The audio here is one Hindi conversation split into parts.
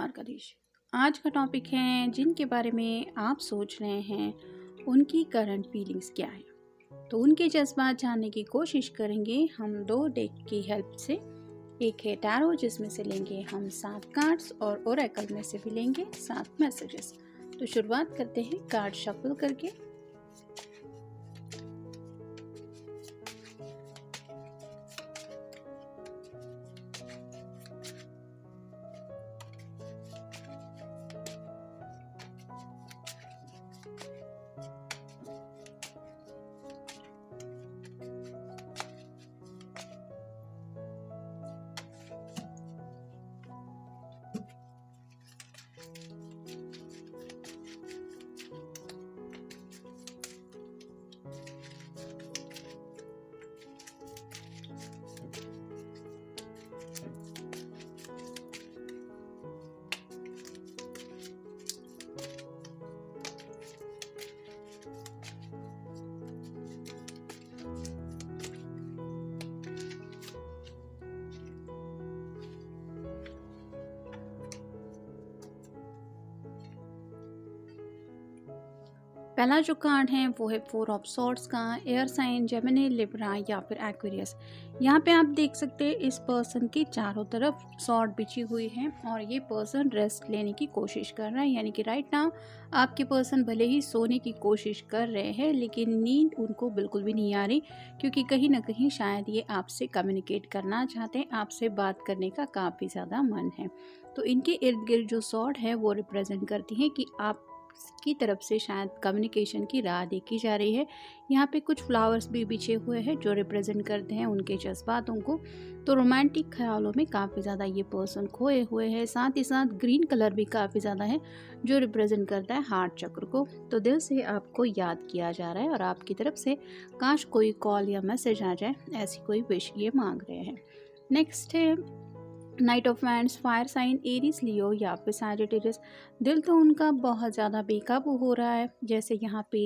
द्वारकाधीश। आज का टॉपिक है जिनके बारे में आप सोच रहे हैं उनकी करंट फीलिंग्स क्या है। तो उनके जज्बात जानने की कोशिश करेंगे हम दो डेक की हेल्प से। एक है टैरो जिसमें से लेंगे हम 7 कार्ड्स और ओरेकल में से भी लेंगे 7 मैसेजेस। तो शुरुआत करते हैं कार्ड शफल करके। पहला जो कार्ड है वो है 4 ऑफ सॉर्ड्स का। एयर साइन, जेमिनी, लिब्रा या फिर एक्वेरियस। यहाँ पे आप देख सकते हैं इस पर्सन की चारों तरफ सॉर्ड बिछी हुई है और ये पर्सन रेस्ट लेने की कोशिश कर रहा है। यानी कि राइट नाउ आपके पर्सन भले ही सोने की कोशिश कर रहे हैं लेकिन नींद उनको बिल्कुल भी नहीं आ रही, क्योंकि कहीं ना कहीं शायद ये आपसे कम्युनिकेट करना चाहते हैं, आपसे बात करने का काफ़ी ज़्यादा मन है। तो इनके इर्द गिर्द जो सॉर्ड है वो रिप्रेजेंट करती हैं कि आप की तरफ से शायद कम्युनिकेशन की राह देखी जा रही है। यहाँ पे कुछ फ्लावर्स भी बिछे हुए हैं जो रिप्रेजेंट करते हैं उनके जज्बातों को। तो रोमांटिक ख्यालों में काफ़ी ज़्यादा ये पर्सन खोए हुए हैं। साथ ही साथ ग्रीन कलर भी काफ़ी ज़्यादा है जो रिप्रेजेंट करता है हार्ट चक्र को। तो दिल से आपको याद किया जा रहा है और आपकी तरफ से काश कोई कॉल या मैसेज आ जाए, ऐसी कोई विश ये मांग रहे हैं। नेक्स्ट है knight of wands, fire sign, Aries, Leo या फिर सैजिटेरियस। दिल तो उनका बहुत ज़्यादा बेकाबू हो रहा है, जैसे यहाँ पे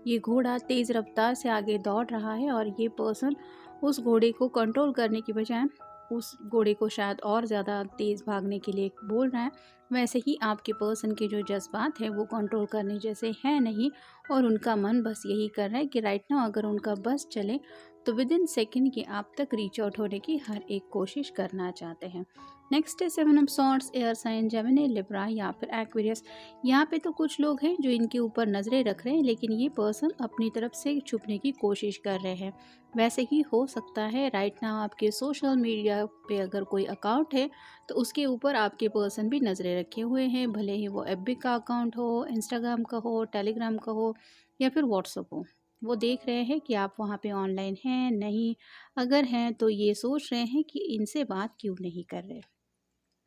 ये घोड़ा तेज़ रफ्तार से आगे दौड़ रहा है और ये पर्सन उस घोड़े को कंट्रोल करने की बजाय उस घोड़े को शायद और ज़्यादा तेज़ भागने के लिए बोल रहा है। वैसे ही आपके पर्सन के जो जज्बात हैं वो कंट्रोल करने जैसे है नहीं, और उनका मन बस यही कर रहा है कि राइट नाउ अगर उनका बस चले तो विद इन सेकेंड के आप तक रीच आउट होने की हर एक कोशिश करना चाहते हैं। नेक्स्ट है 7 of swords, air sign, Gemini, Libra या फिर एक्वेरियस। यहाँ पे तो कुछ लोग हैं जो इनके ऊपर नज़रें रख रहे हैं लेकिन ये पर्सन अपनी तरफ से छुपने की कोशिश कर रहे हैं। वैसे ही हो सकता है राइट नाउ आपके सोशल मीडिया पे अगर कोई अकाउंट है तो उसके ऊपर आपके पर्सन भी नज़रें रखे हुए हैं, भले ही वो एफबी का अकाउंट हो, इंस्टाग्राम का हो, टेलीग्राम का हो या फिर व्हाट्सएप हो। वो देख रहे हैं कि आप वहाँ पे ऑनलाइन हैं नहीं। अगर हैं तो ये सोच रहे हैं कि इनसे बात क्यों नहीं कर रहे,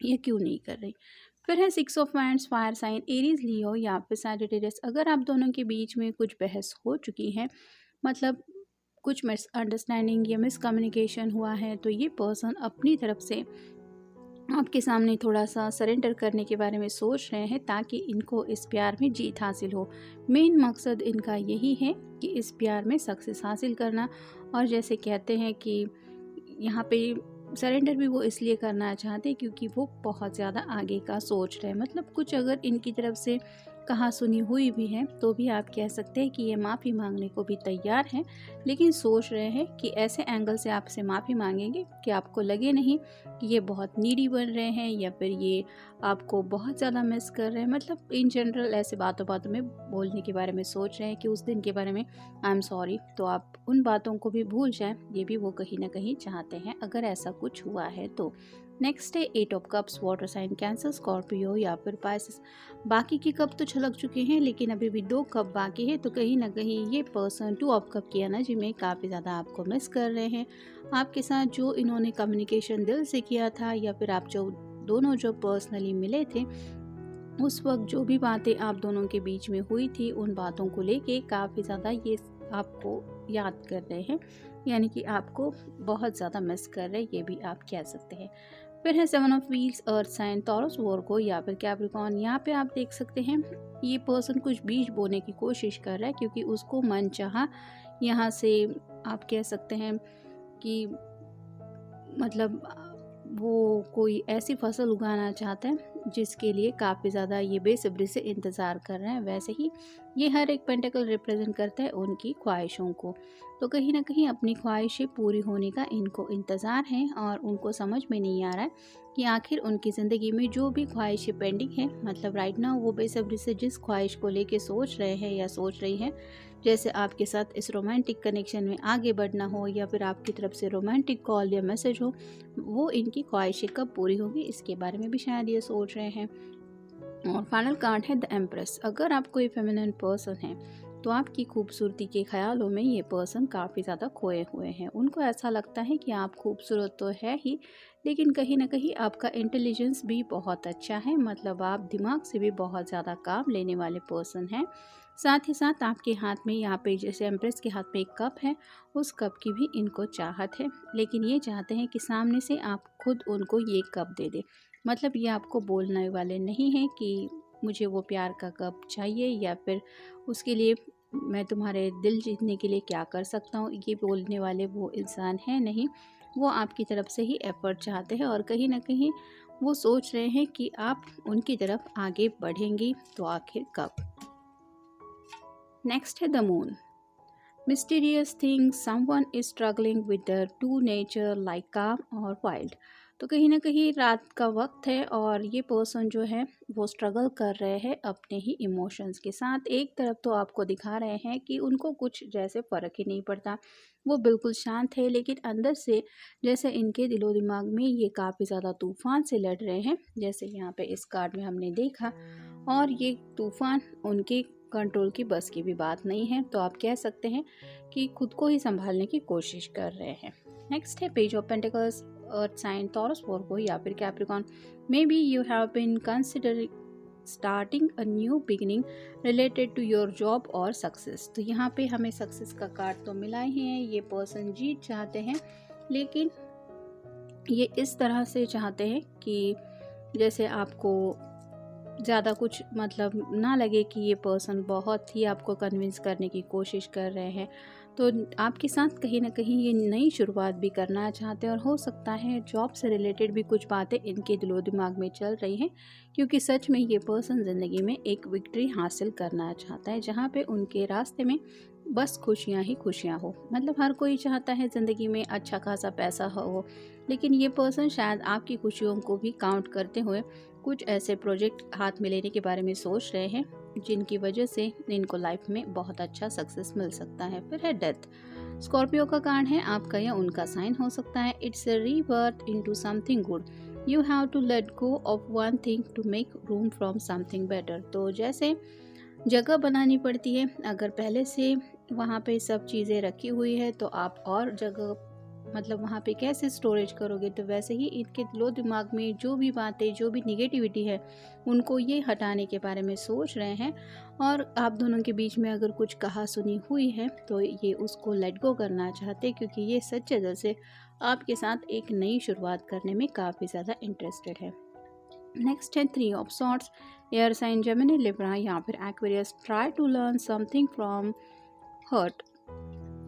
ये क्यों नहीं कर रही। फिर है 6 of wands, fire sign, Aries, Leo या फिर सैजिटेरियस। अगर आप दोनों के बीच में कुछ बहस हो चुकी है, मतलब कुछ मिसअंडरस्टैंडिंग या मिसकम्युनिकेशन हुआ है, तो ये पर्सन अपनी तरफ से आपके सामने थोड़ा सा सरेंडर करने के बारे में सोच रहे हैं ताकि इनको इस प्यार में जीत हासिल हो। मेन मकसद इनका यही है कि इस प्यार में सक्सेस हासिल करना। और जैसे कहते हैं कि यहाँ पे सरेंडर भी वो इसलिए करना चाहते हैं क्योंकि वो बहुत ज़्यादा आगे का सोच रहे हैं। मतलब कुछ अगर इनकी तरफ से कहा सुनी हुई भी है तो भी आप कह सकते हैं कि ये माफ़ी मांगने को भी तैयार हैं, लेकिन सोच रहे हैं कि ऐसे एंगल से आपसे माफ़ी मांगेंगे कि आपको लगे नहीं कि ये बहुत नीडी बन रहे हैं या फिर ये आपको बहुत ज़्यादा मिस कर रहे हैं। मतलब इन जनरल ऐसे बातों बातों में बोलने के बारे में सोच रहे हैं कि उस दिन के बारे में आई एम सॉरी, तो आप उन बातों को भी भूल जाएं। ये भी वो कहीं ना कहीं चाहते हैं अगर ऐसा कुछ हुआ है तो। नेक्स्ट है 8 of cups, water sign, Cancer, Scorpio या फिर पाइसेस। बाकी के कप तो छलक चुके हैं लेकिन अभी भी 2 कप बाकी है, तो कहीं ना कहीं ये पर्सन 2 ऑफ कप की एनर्जी में काफ़ी ज़्यादा आपको मिस कर रहे हैं। आपके साथ जो इन्होंने कम्युनिकेशन दिल से किया था या फिर आप जो दोनों जो पर्सनली मिले थे उस वक्त जो भी बातें आप दोनों के बीच में हुई थी उन बातों को लेके काफ़ी ज़्यादा ये आपको याद कर रहे हैं, यानी कि आपको बहुत ज़्यादा मिस कर रहे हैं, ये भी आप कह सकते हैं। फिर है 7 of wheels, earth sign, Taurus, Virgo या फिर कैप्रिकॉर्न। यहाँ पे आप देख सकते हैं ये पर्सन कुछ बीज बोने की कोशिश कर रहा है क्योंकि उसको मन चाहा यहाँ से आप कह सकते हैं कि मतलब वो कोई ऐसी फसल उगाना चाहता है जिसके लिए काफ़ी ज़्यादा ये बेसब्री से इंतज़ार कर रहे हैं, वैसे ही ये हर एक पेंटिकल रिप्रेजेंट करता है उनकी ख्वाहिशों को। तो कहीं ना कहीं अपनी ख्वाहिशें पूरी होने का इनको इंतज़ार है और उनको समझ में नहीं आ रहा है कि आखिर उनकी ज़िंदगी में जो भी ख्वाहिशें पेंडिंग है, मतलब राइट नाउ वो बेसब्री से जिस ख्वाहिश को लेके सोच रहे हैं या सोच रही हैं, जैसे आपके साथ इस रोमांटिक कनेक्शन में आगे बढ़ना हो या फिर आपकी तरफ से रोमांटिक कॉल या मैसेज हो, वो इनकी ख्वाहिशें कब पूरी होगी इसके बारे में भी शायद ये सोच रहे हैं। और फाइनल कार्ड है द एम्प्रेस। अगर आप कोई फेमिनिन पर्सन है तो आपकी खूबसूरती के ख्यालों में ये पर्सन काफ़ी ज़्यादा खोए हुए हैं। उनको ऐसा लगता है कि आप खूबसूरत तो है ही, लेकिन कहीं ना कहीं आपका इंटेलिजेंस भी बहुत अच्छा है, मतलब आप दिमाग से भी बहुत ज़्यादा काम लेने वाले पर्सन हैं। साथ ही साथ आपके हाथ में यहाँ पे जैसे एम्प्रेस के हाथ में एक कप है, उस कप की भी इनको चाहत है, लेकिन ये चाहते हैं कि सामने से आप खुद उनको ये कप दे दे। मतलब ये आपको बोलने वाले नहीं हैं कि मुझे वो प्यार का कप चाहिए या फिर उसके लिए मैं तुम्हारे दिल जीतने के लिए क्या कर सकता हूँ, ये बोलने वाले वो इंसान है नहीं। वो आपकी तरफ से ही एफर्ट चाहते हैं और कहीं ना कहीं वो सोच रहे हैं कि आप उनकी तरफ आगे बढ़ेंगी तो आखिर कब। नेक्स्ट है the moon. Mysterious things, someone is struggling with their two nature like calm और wild। तो कहीं ना कहीं रात का वक्त है और ये पर्सन जो है वो स्ट्रगल कर रहे हैं अपने ही इमोशंस के साथ। एक तरफ तो आपको दिखा रहे हैं कि उनको कुछ जैसे फ़र्क ही नहीं पड़ता, वो बिल्कुल शांत है, लेकिन अंदर से जैसे इनके दिलो दिमाग में ये काफ़ी ज़्यादा तूफ़ान से लड़ रहे हैं, जैसे यहाँ पे इस कार्ड में हमने देखा। और ये तूफ़ान उनके कंट्रोल की बस की भी बात नहीं है, तो आप कह सकते हैं कि खुद को ही संभालने की कोशिश कर रहे हैं। नेक्स्ट है page of pentacles, earth sign Taurus Virgo या फिर Capricorn. May be you have been considering starting a new beginning related to your job और सक्सेस। तो यहाँ पे हमें सक्सेस का कार्ड तो मिला ही है, ये पर्सन जीत चाहते हैं, लेकिन ये इस तरह से चाहते हैं कि जैसे आपको ज़्यादा कुछ मतलब ना लगे कि ये पर्सन बहुत ही आपको कन्विंस करने की कोशिश कर रहे हैं। तो आपके साथ कहीं ना कहीं ये नई शुरुआत भी करना चाहते हैं और हो सकता है जॉब से रिलेटेड भी कुछ बातें इनके दिलो दिमाग में चल रही हैं, क्योंकि सच में ये पर्सन ज़िंदगी में एक विक्ट्री हासिल करना चाहता है जहाँ पे उनके रास्ते में बस खुशियाँ ही खुशियाँ हो। मतलब हर कोई चाहता है ज़िंदगी में अच्छा खासा पैसा हो, लेकिन ये पर्सन शायद आपकी खुशियों को भी काउंट करते हुए कुछ ऐसे प्रोजेक्ट हाथ में लेने के बारे में सोच रहे हैं जिनकी वजह से इनको लाइफ में बहुत अच्छा सक्सेस मिल सकता है। फिर है डेथ। स्कॉर्पियो का कार्ड है, आपका या उनका साइन हो सकता है। It's a rebirth into something good. You have to let go of one thing to make room from something better. तो जैसे जगह बनानी पड़ती है, अगर पहले से वहाँ पे सब चीज़ें रखी हुई है तो आप और जगह मतलब वहाँ पे कैसे स्टोरेज करोगे। तो वैसे ही इनके दिलो दिमाग में जो भी बातें, जो भी निगेटिविटी है, उनको ये हटाने के बारे में सोच रहे हैं। और आप दोनों के बीच में अगर कुछ कहा सुनी हुई है तो ये उसको लेट गो करना चाहते हैं, क्योंकि ये सच्चे दिल से आपके साथ एक नई शुरुआत करने में काफ़ी ज़्यादा इंटरेस्टेड है। नेक्स्ट है three of sorts. Air sign Gemini Libra या फिर Aquarius. Try to learn something from hurt.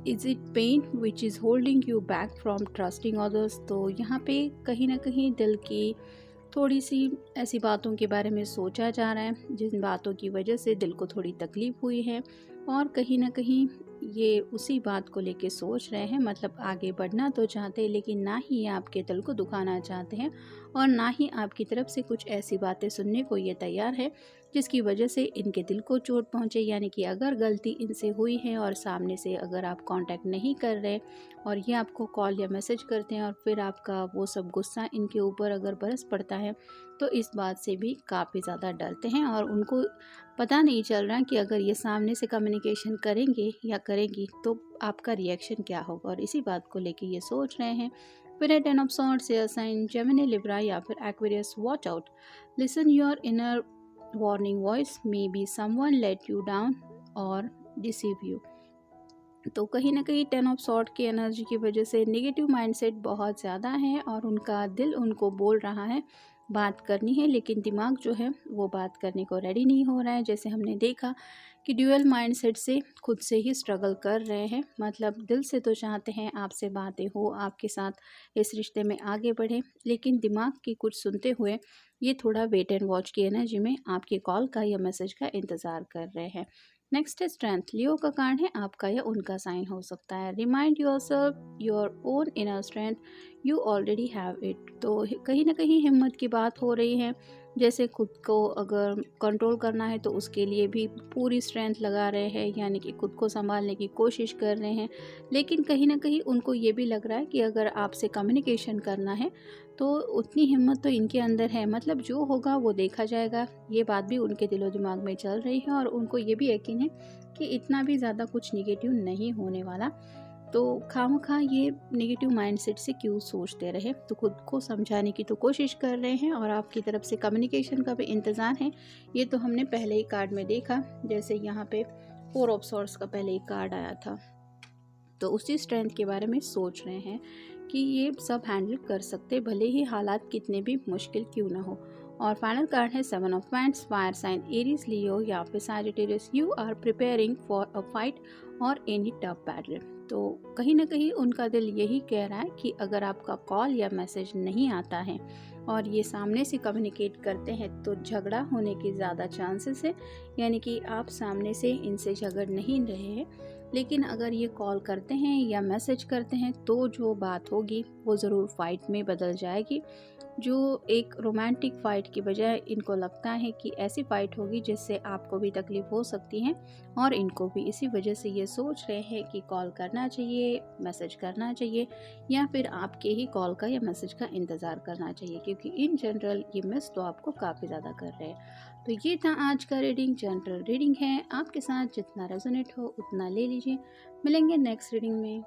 Is it pain which is holding you back from trusting others. तो यहाँ पे कहीं ना कहीं दिल की थोड़ी सी ऐसी बातों के बारे में सोचा जा रहा है जिन बातों की वजह से दिल को थोड़ी तकलीफ़ हुई है, और कहीं ना कहीं ये उसी बात को लेके सोच रहे हैं। मतलब आगे बढ़ना तो चाहते हैं, लेकिन ना ही ये आपके दिल को दुखाना चाहते हैं और ना ही आपकी तरफ से कुछ ऐसी बातें सुनने को ये तैयार है जिसकी वजह से इनके दिल को चोट पहुंचे। यानी कि अगर गलती इनसे हुई है और सामने से अगर आप कांटेक्ट नहीं कर रहे और ये आपको कॉल या मैसेज करते हैं और फिर आपका वो सब गुस्सा इनके ऊपर अगर बरस पड़ता है, तो इस बात से भी काफ़ी ज़्यादा डरते हैं और उनको पता नहीं चल रहा कि अगर ये सामने से कम्युनिकेशन करेंगे या करेंगी तो आपका रिएक्शन क्या होगा, और इसी बात को लेके ये सोच रहे हैं। फिर है ten of swords, air sign Gemini Libra या फिर Aquarius. Watch out, listen your inner warning voice, may be someone let you down और डिसीव यू। तो कहीं ना कहीं टेन ऑफ सॉर्ड की एनर्जी की वजह से नेगेटिव माइंडसेट बहुत ज़्यादा है और उनका दिल उनको बोल रहा है बात करनी है, लेकिन दिमाग जो है वो बात करने को रेडी नहीं हो रहा है। जैसे हमने देखा कि ड्यूअल माइंडसेट से खुद से ही स्ट्रगल कर रहे हैं, मतलब दिल से तो चाहते हैं आपसे बातें हो, आपके साथ इस रिश्ते में आगे बढ़े, लेकिन दिमाग की कुछ सुनते हुए ये थोड़ा वेट एंड वॉच की एनर्जी में आपकी कॉल का या मैसेज का इंतज़ार कर रहे हैं। नेक्स्ट है स्ट्रेंथ। लियो का कार्ड है आपका या उनका साइन हो सकता है। Remind yourself your own inner strength, you already have it. तो कहीं ना कहीं हिम्मत की बात हो रही है, जैसे खुद को अगर कंट्रोल करना है तो उसके लिए भी पूरी स्ट्रेंथ लगा रहे हैं, यानी कि खुद को संभालने की कोशिश कर रहे हैं। लेकिन कहीं ना कहीं उनको ये भी लग रहा है कि अगर आपसे कम्युनिकेशन करना है तो उतनी हिम्मत तो इनके अंदर है, मतलब जो होगा वो देखा जाएगा। ये बात भी उनके दिलो दिमाग में चल रही है और उनको ये भी यकीन है कि इतना भी ज़्यादा कुछ निगेटिव नहीं होने वाला। तो खामखा ये नेगेटिव माइंडसेट से क्यों सोचते रहे, तो खुद को समझाने की तो कोशिश कर रहे हैं और आपकी तरफ से कम्युनिकेशन का भी इंतज़ार है। ये तो हमने पहले ही कार्ड में देखा, जैसे यहाँ पे 4 ऑफ सॉर्ड्स का पहले ही कार्ड आया था। तो उसी स्ट्रेंथ के बारे में सोच रहे हैं कि ये सब हैंडल कर सकते, भले ही हालात कितने भी मुश्किल क्यों ना हो। और फाइनल कार्ड है 7 of wands, fire sign Aries, Leo या फिर Sagittarius. You are preparing for a fight और एनी टफ बैटल। तो कहीं ना कहीं उनका दिल यही कह रहा है कि अगर आपका कॉल या मैसेज नहीं आता है और ये सामने से कम्युनिकेट करते हैं तो झगड़ा होने की ज़्यादा चांसेस है, यानी कि आप सामने से इनसे झगड़ नहीं रहे हैं, लेकिन अगर ये कॉल करते हैं या मैसेज करते हैं तो जो बात होगी वो ज़रूर फाइट में बदल जाएगी। जो एक रोमांटिक फ़ाइट की बजाय इनको लगता है कि ऐसी फ़ाइट होगी जिससे आपको भी तकलीफ़ हो सकती है और इनको भी। इसी वजह से ये सोच रहे हैं कि कॉल करना चाहिए, मैसेज करना चाहिए या फिर आपके ही कॉल का या मैसेज का इंतज़ार करना चाहिए, क्योंकि इन जनरल ये मिस तो आपको काफ़ी ज़्यादा कर रहे हैं। तो ये था आज का रीडिंग। जनरल रीडिंग है, आपके साथ जितना रेजोनेट हो उतना ले लीजिए। मिलेंगे नेक्स्ट रीडिंग में।